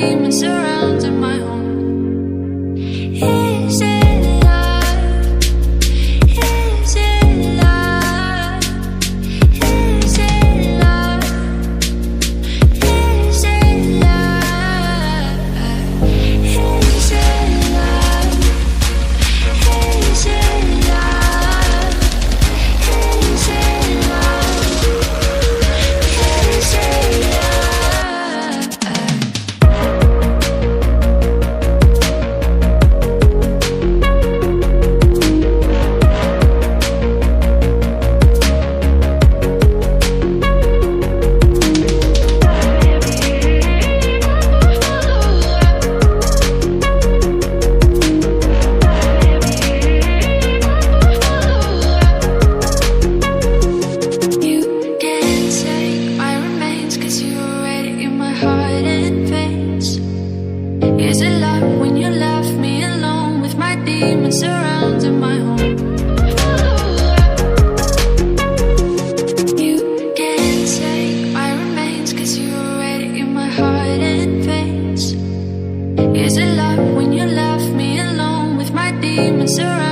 demons surrounding my home. Is it love? Is it love? Is it love? Is it love? Is it love? Is it love? Is it love? Is it love? You can't take my remains, 'cause you already in my heart and veins. Is it love when you left me alone with my demons surrounding my home? You can't take my remains, 'cause you already in my heart and veins. Is it love when you left me alone with my demons surrounding